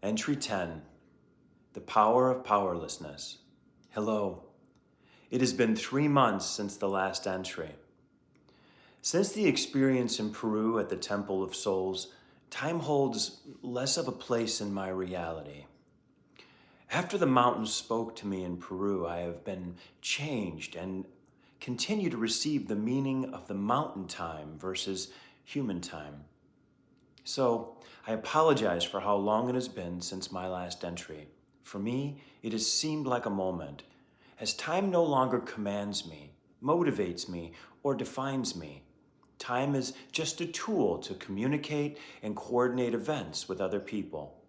Entry 10, The Power of Powerlessness. Hello. It has been 3 months since the last entry. Since the experience in Peru at the Temple of Souls, time holds less of a place in my reality. After the mountains spoke to me in Peru, I have been changed and continue to receive the meaning of the mountain time versus human time. So, I apologize for how long it has been since my last entry. For me, it has seemed like a moment, as time no longer commands me, motivates me, or defines me. Time is just a tool to communicate and coordinate events with other people.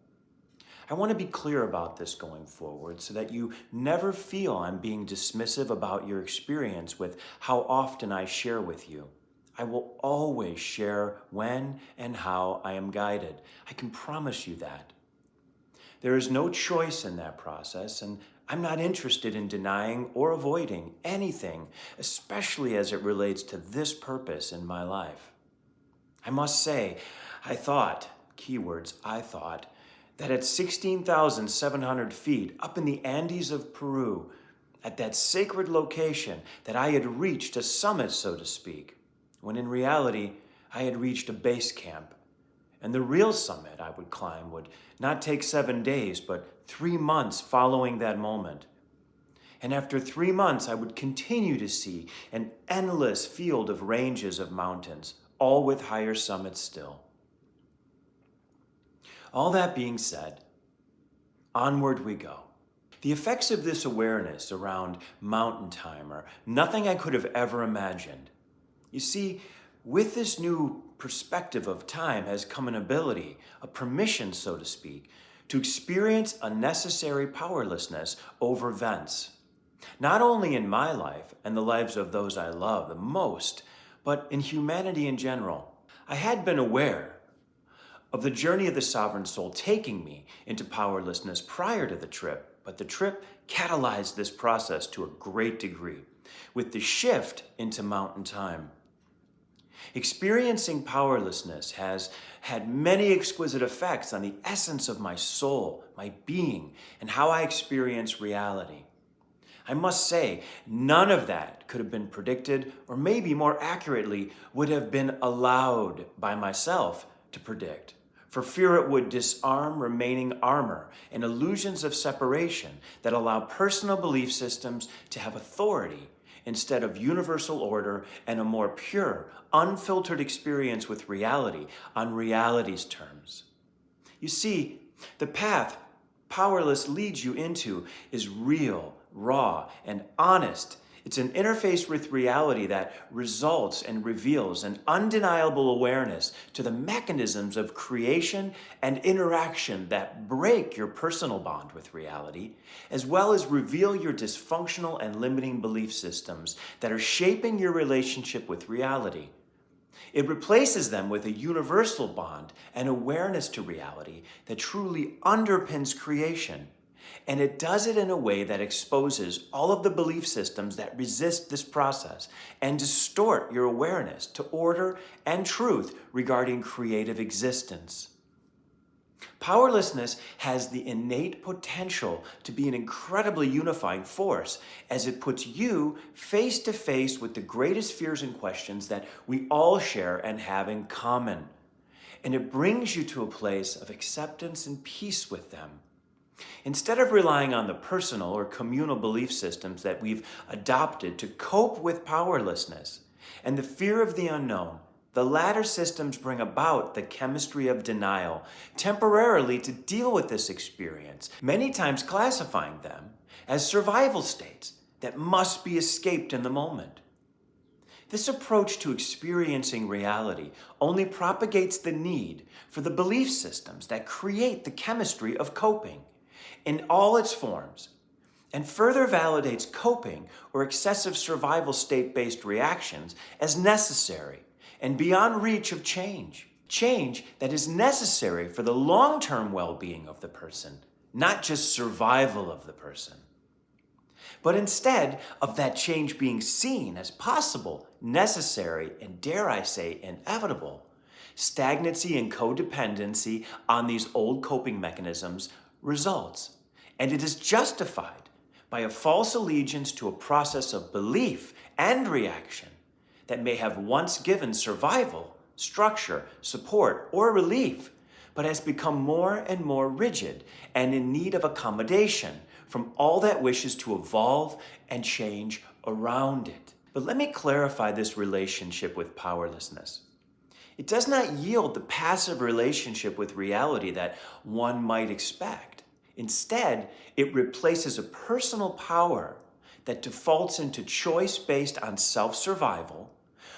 I want to be clear about this going forward so that you never feel I'm being dismissive about your experience with how often I share with you. I will always share when and how I am guided. I can promise you that. There is no choice in that process, and I'm not interested in denying or avoiding anything, especially as it relates to this purpose in my life. I must say, I thought, that at 16,700 feet up in the Andes of Peru, at that sacred location, that I had reached a summit, so to speak, when in reality, I had reached a base camp. And the real summit I would climb would not take 7 days, but 3 months following that moment. And after 3 months, I would continue to see an endless field of ranges of mountains, all with higher summits still. All that being said, onward we go. The effects of this awareness around mountain time are nothing I could have ever imagined. You see, with this new perspective of time has come an ability, a permission, so to speak, to experience a necessary powerlessness over events. Not only in my life and the lives of those I love the most, but in humanity in general. I had been aware of the journey of the sovereign soul taking me into powerlessness prior to the trip, but the trip catalyzed this process to a great degree, with the shift into mountain time. Experiencing powerlessness has had many exquisite effects on the essence of my soul, my being, and how I experience reality. I must say, none of that could have been predicted, or maybe more accurately, would have been allowed by myself to predict, for fear it would disarm remaining armor and illusions of separation that allow personal belief systems to have authority instead of universal order and a more pure, unfiltered experience with reality on reality's terms. You see, the path powerless leads you into is real, raw, and honest. It's an interface with reality that results and reveals an undeniable awareness to the mechanisms of creation and interaction that break your personal bond with reality, as well as reveal your dysfunctional and limiting belief systems that are shaping your relationship with reality. It replaces them with a universal bond and awareness to reality that truly underpins creation. And it does it in a way that exposes all of the belief systems that resist this process and distort your awareness to order and truth regarding creative existence. Powerlessness has the innate potential to be an incredibly unifying force as it puts you face to face with the greatest fears and questions that we all share and have in common. And it brings you to a place of acceptance and peace with them. Instead of relying on the personal or communal belief systems that we've adopted to cope with powerlessness and the fear of the unknown, the latter systems bring about the chemistry of denial temporarily to deal with this experience, many times classifying them as survival states that must be escaped in the moment. This approach to experiencing reality only propagates the need for the belief systems that create the chemistry of coping in all its forms, and further validates coping or excessive survival state-based reactions as necessary and beyond reach of change. Change that is necessary for the long-term well-being of the person, not just survival of the person. But instead of that change being seen as possible, necessary, and dare I say, inevitable, Stagnancy and codependency on these old coping mechanisms results, and it is justified by a false allegiance to a process of belief and reaction that may have once given survival, structure, support, or relief, but has become more and more rigid and in need of accommodation from all that wishes to evolve and change around it. But let me clarify this relationship with powerlessness. It does not yield the passive relationship with reality that one might expect. Instead, it replaces a personal power that defaults into choice based on self-survival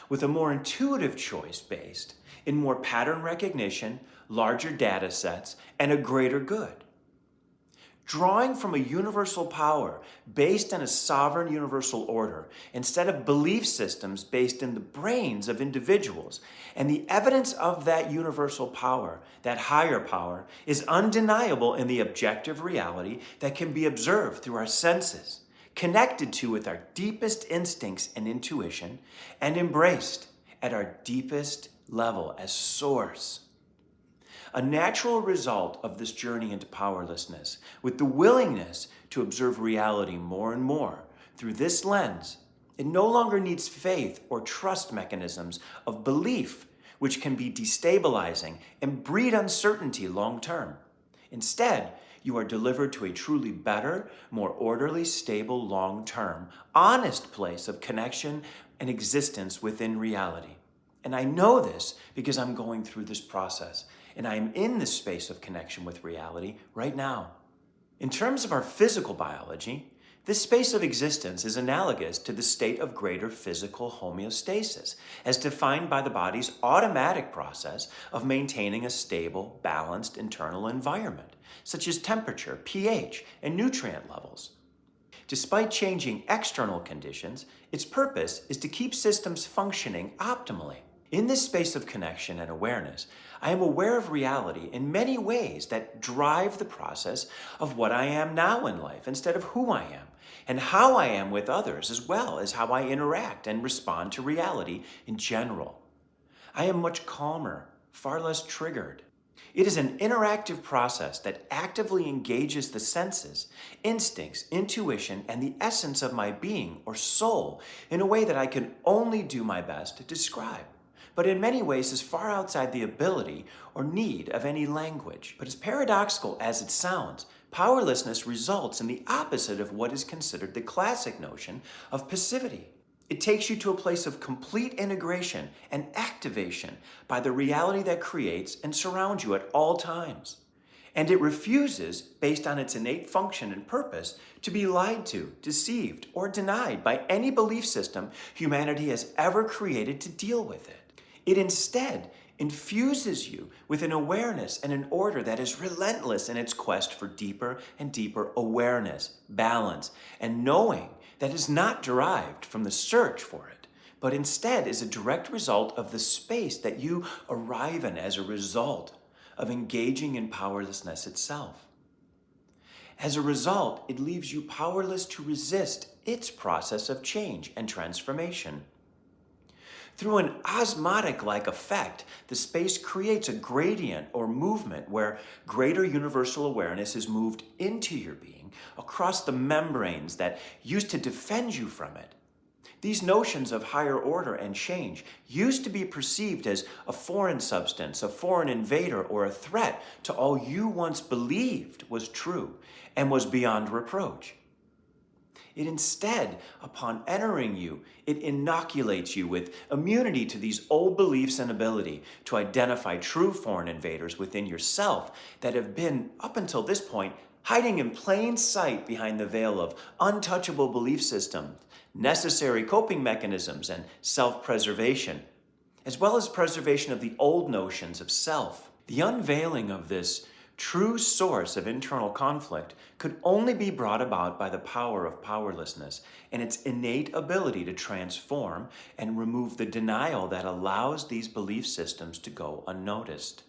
with a more intuitive choice based in more pattern recognition, larger data sets, and a greater good. Drawing from a universal power based on a sovereign universal order instead of belief systems based in the brains of individuals. And the evidence of that universal power, that higher power, is undeniable in the objective reality that can be observed through our senses, connected to with our deepest instincts and intuition, and embraced at our deepest level as source. A natural result of this journey into powerlessness, with the willingness to observe reality more and more through this lens, it no longer needs faith or trust mechanisms of belief, which can be destabilizing and breed uncertainty long term. Instead, you are delivered to a truly better, more orderly, stable, long-term, honest place of connection and existence within reality. And I know this because I'm going through this process, and I am in this space of connection with reality right now. In terms of our physical biology, this space of existence is analogous to the state of greater physical homeostasis, as defined by the body's automatic process of maintaining a stable, balanced internal environment, such as temperature, pH, and nutrient levels. Despite changing external conditions, its purpose is to keep systems functioning optimally. In this space of connection and awareness, I am aware of reality in many ways that drive the process of what I am now in life instead of who I am, and how I am with others, as well as how I interact and respond to reality in general. I am much calmer, far less triggered. It is an interactive process that actively engages the senses, instincts, intuition, and the essence of my being or soul in a way that I can only do my best to describe, but in many ways is far outside the ability or need of any language. But as paradoxical as it sounds, powerlessness results in the opposite of what is considered the classic notion of passivity. It takes you to a place of complete integration and activation by the reality that creates and surrounds you at all times. And it refuses, based on its innate function and purpose, to be lied to, deceived, or denied by any belief system humanity has ever created to deal with it. It instead infuses you with an awareness and an order that is relentless in its quest for deeper and deeper awareness, balance, and knowing that is not derived from the search for it, but instead is a direct result of the space that you arrive in as a result of engaging in powerlessness itself. As a result, it leaves you powerless to resist its process of change and transformation. Through an osmotic-like effect, the space creates a gradient or movement where greater universal awareness is moved into your being across the membranes that used to defend you from it. These notions of higher order and change used to be perceived as a foreign substance, a foreign invader, or a threat to all you once believed was true and was beyond reproach. It instead, upon entering you, it inoculates you with immunity to these old beliefs and ability to identify true foreign invaders within yourself that have been, up until this point, hiding in plain sight behind the veil of untouchable belief systems, necessary coping mechanisms, and self-preservation, as well as preservation of the old notions of self. The unveiling of this true source of internal conflict could only be brought about by the power of powerlessness and its innate ability to transform and remove the denial that allows these belief systems to go unnoticed.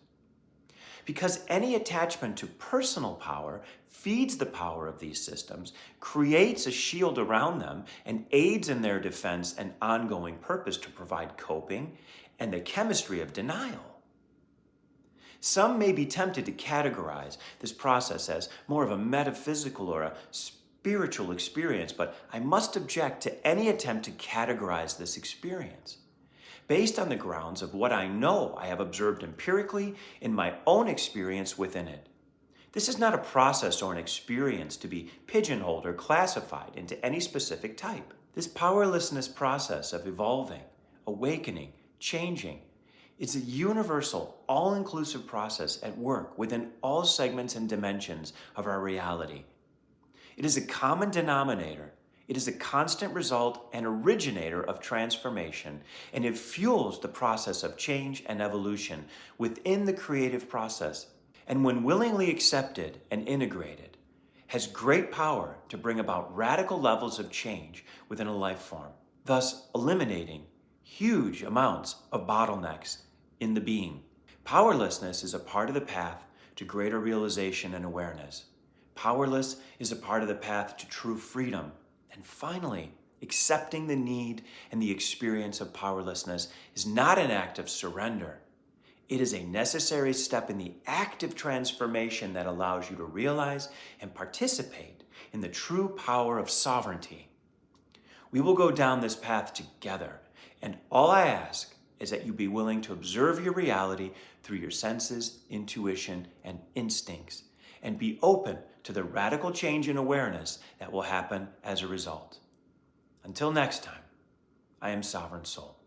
Because any attachment to personal power feeds the power of these systems, creates a shield around them, and aids in their defense and ongoing purpose to provide coping and the chemistry of denial. Some may be tempted to categorize this process as more of a metaphysical or a spiritual experience, but I must object to any attempt to categorize this experience. Based on the grounds of what I know I have observed empirically in my own experience within it. This is not a process or an experience to be pigeonholed or classified into any specific type. This powerlessness process of evolving, awakening, changing, it's a universal, all-inclusive process at work within all segments and dimensions of our reality. It is a common denominator. It is a constant result and originator of transformation, and it fuels the process of change and evolution within the creative process. And when willingly accepted and integrated, has great power to bring about radical levels of change within a life form, thus eliminating huge amounts of bottlenecks in the being. Powerlessness is a part of the path to greater realization and awareness. Powerless is a part of the path to true freedom. And finally, accepting the need and the experience of powerlessness is not an act of surrender. It is a necessary step in the active transformation that allows you to realize and participate in the true power of sovereignty. We will go down this path together, and all I ask is that you be willing to observe your reality through your senses, intuition, and instincts, and be open to the radical change in awareness that will happen as a result. Until next time, I am Sovereign Soul.